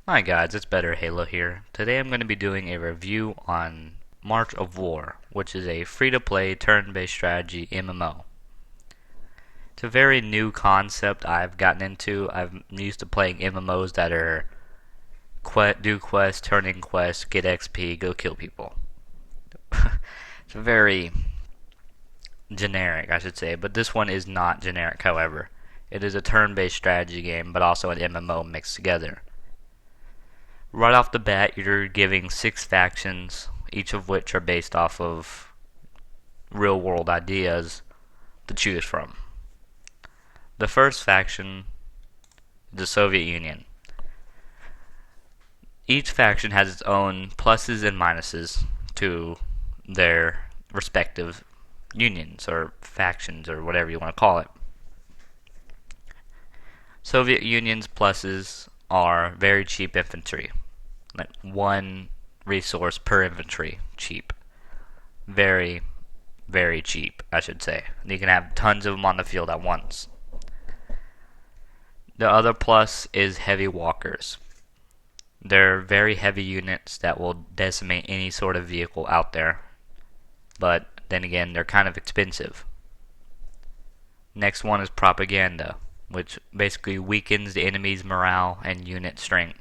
Hi guys, it's Better Halo here. Today I'm going to be doing a review on March of War, which is a free-to-play turn-based strategy MMO. It's a very new concept I've gotten into. I'm used to playing MMOs that are do quests, turn in quests, get XP, go kill people. It's very generic, I should say, but this one is not generic, however. It is a turn-based strategy game, but also an MMO mixed together. Right off the bat, you're giving 6 factions, each of which are based off of real world ideas to choose from. The first faction is the Soviet Union. Each faction has its own pluses and minuses to their respective unions or factions or whatever you want to call it. Soviet Union's pluses are very cheap infantry. Like 1 resource per infantry. Cheap. Very, very cheap, I should say. You can have tons of them on the field at once. The other plus is heavy walkers. They're very heavy units that will decimate any sort of vehicle out there. But then again, they're kind of expensive. Next one is propaganda, which basically weakens the enemy's morale and unit strength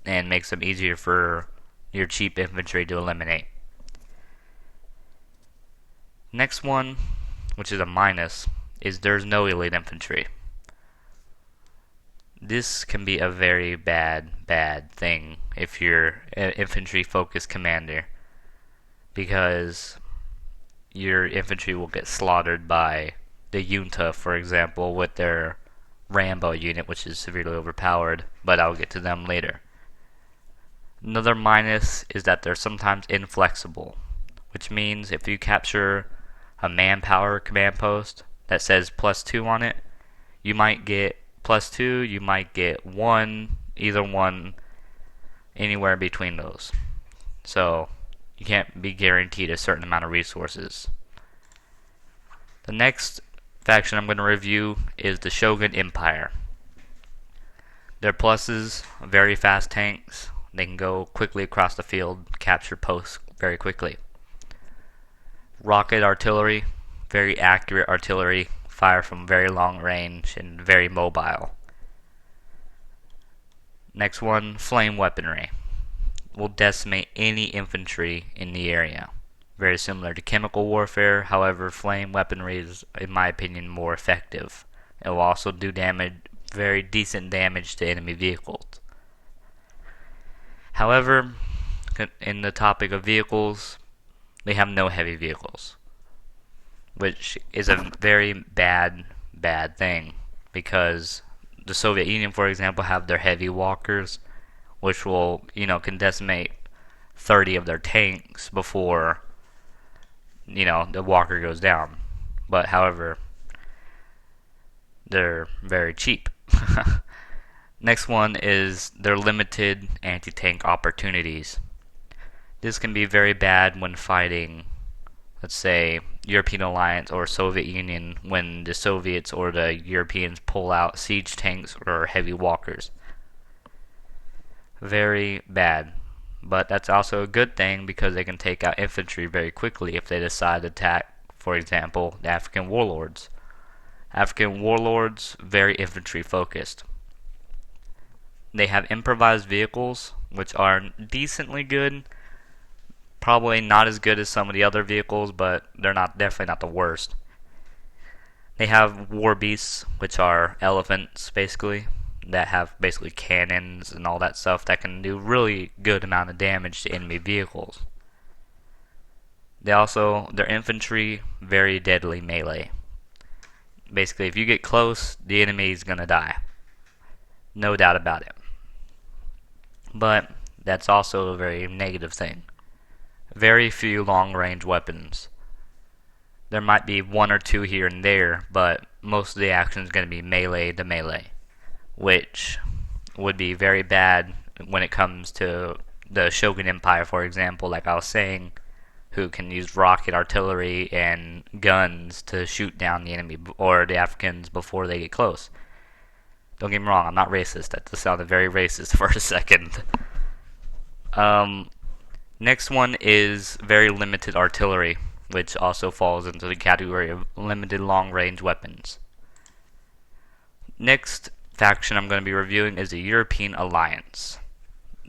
and makes them easier for your cheap infantry to eliminate. Next one, which is a minus, is there's no elite infantry. This can be a very bad thing if you're an infantry focused commander, because your infantry will get slaughtered by the junta, for example, with their Rambo unit, which is severely overpowered, but I'll get to them later. Another minus is that they're sometimes inflexible, which means if you capture a manpower command post that says +2 on it, you might get +2, you might get 1, either one, anywhere between those. So you can't be guaranteed a certain amount of resources. The next faction I'm going to review is the Shogun Empire. Their pluses: very fast tanks. They can go quickly across the field, capture posts very quickly. Rocket artillery, very accurate artillery, fire from very long range and very mobile. Next one, flame weaponry. Will decimate any infantry in the area. Very similar to chemical warfare, however, flame weaponry is, in my opinion, more effective. It will also do very decent damage to enemy vehicles. However, in the topic of vehicles, they have no heavy vehicles, which is a very bad thing, because the Soviet Union, for example, have their heavy walkers, which will, can decimate 30 of their tanks before, the walker goes down. But however, they're very cheap. Next one is their limited anti-tank opportunities. This can be very bad when fighting, let's say, European Alliance or Soviet Union, when the Soviets or the Europeans pull out siege tanks or heavy walkers. Very bad. But that's also a good thing, because they can take out infantry very quickly if they decide to attack, for example, the African Warlords. African Warlords, very infantry focused. They have improvised vehicles, which are decently good. Probably not as good as some of the other vehicles, but they're definitely not the worst. They have war beasts, which are elephants, basically, that have basically cannons and all that stuff that can do really good amount of damage to enemy vehicles. Their infantry, very deadly melee. Basically, if you get close, the enemy is gonna die. No doubt about it. But that's also a very negative thing. Very few long-range weapons. There might be 1 or 2 here and there, but most of the action is going to be melee to melee, which would be very bad when it comes to the Shogun Empire, for example, like I was saying, who can use rocket artillery and guns to shoot down the enemy or the Africans before they get close. Don't get me wrong, I'm not racist. That just sounded very racist for a second. Next one is very limited artillery, which also falls into the category of limited long-range weapons. Next faction I'm going to be reviewing is the European Alliance.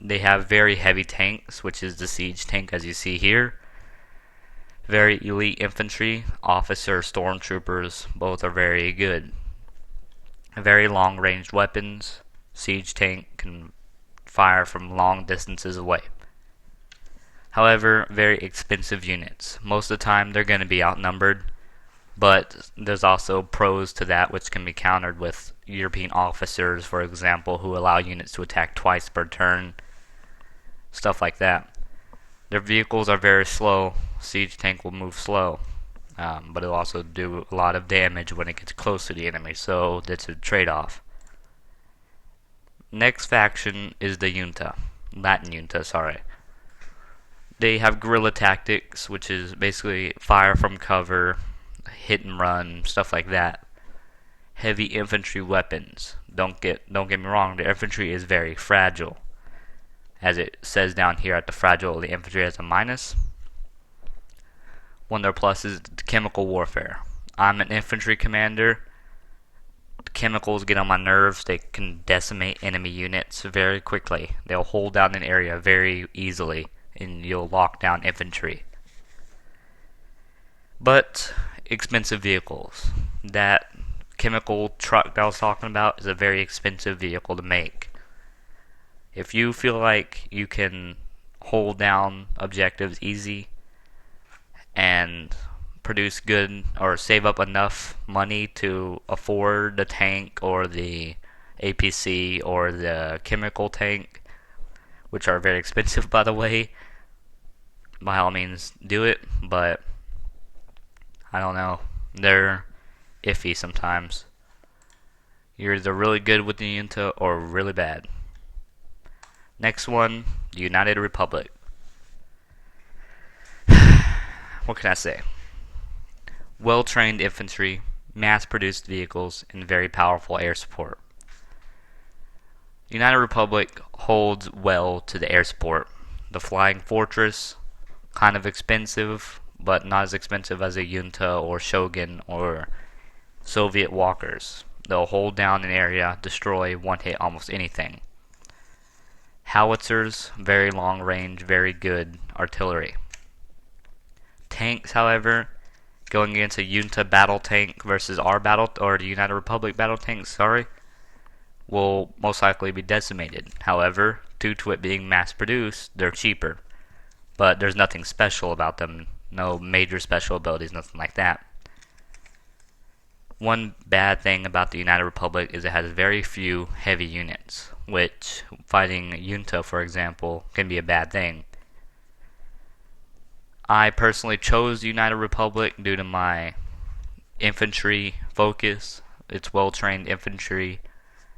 They have very heavy tanks, which is the siege tank as you see here. Very elite infantry, officer, stormtroopers, both are very good. Very long-range weapons. Siege tank can fire from long distances away. However, very expensive units. Most of the time they're going to be outnumbered, but there's also pros to that which can be countered with European officers, for example, who allow units to attack twice per turn. Stuff like that. Their vehicles are very slow. Siege tank will move slow, but it'll also do a lot of damage when it gets close to the enemy, so that's a trade-off. Next faction is the Junta. Latin Junta, sorry. They have guerrilla tactics, which is basically fire from cover, hit and run, stuff like that. Heavy infantry weapons. Don't get me wrong, the infantry is very fragile. As it says down here at the fragile, the infantry has a minus. One of their pluses is chemical warfare. I'm an infantry commander. The chemicals get on my nerves. They can decimate enemy units very quickly. They'll hold down an area very easily, and you'll lock down infantry. But expensive vehicles. That chemical truck that I was talking about is a very expensive vehicle to make. If you feel like you can hold down objectives easy and produce good or save up enough money to afford the tank or the APC or the chemical tank, which are very expensive by the way, by all means do it, but I don't know, they're iffy sometimes. You're either really good with the Junta or really bad. Next one, the United Republic. What can I say? Well-trained infantry, mass-produced vehicles, and very powerful air support. The United Republic holds well to the air support. The Flying Fortress, kind of expensive, but not as expensive as a Junta or Shogun or Soviet walkers. They'll hold down an area, destroy, one-hit almost anything. Howitzers, very long range, very good artillery. Tanks, however, going against a Junta battle tank versus our the United Republic battle tank, will most likely be decimated. However, due to it being mass-produced, they're cheaper. But there's nothing special about them, no major special abilities, nothing like that. One bad thing about the United Republic is it has very few heavy units, which fighting Junta, for example, can be a bad thing. I personally chose the United Republic due to my infantry focus. It's well-trained infantry,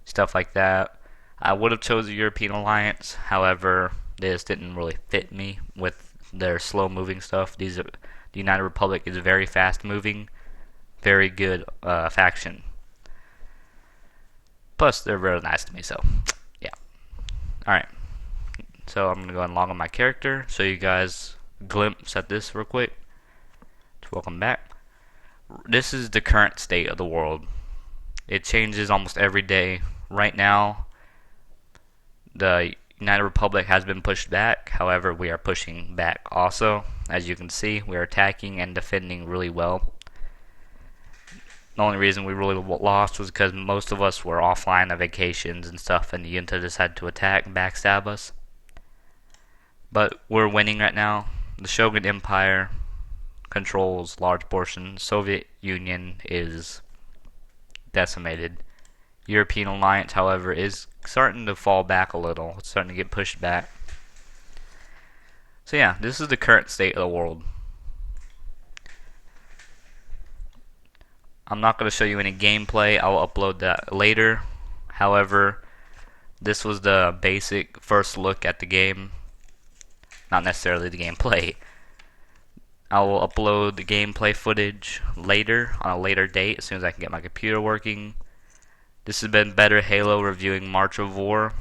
stuff like that. I would have chosen the European Alliance, however, this didn't really fit me with their slow-moving stuff. The United Republic is very fast-moving, very good faction. Plus, they're really nice to me, so yeah. Alright, so I'm going to go and log on my character, show you guys a glimpse at this real quick. Welcome back. This is the current state of the world. It changes almost every day. Right now, the United Republic has been pushed back. However, we are pushing back also. As you can see, we are attacking and defending really well. The only reason we really lost was because most of us were offline on vacations and stuff, and the Junta decided to attack and backstab us. But we're winning right now. The Shogun Empire controls large portions. Soviet Union is decimated. European Alliance, however, is starting to fall back a little. It's starting to get pushed back. So yeah, this is the current state of the world. I'm not going to show you any gameplay. I'll upload that later. However, this was the basic first look at the game. Not necessarily the gameplay. I will upload the gameplay footage later, on a later date, as soon as I can get my computer working. This has been Better Halo reviewing March of War.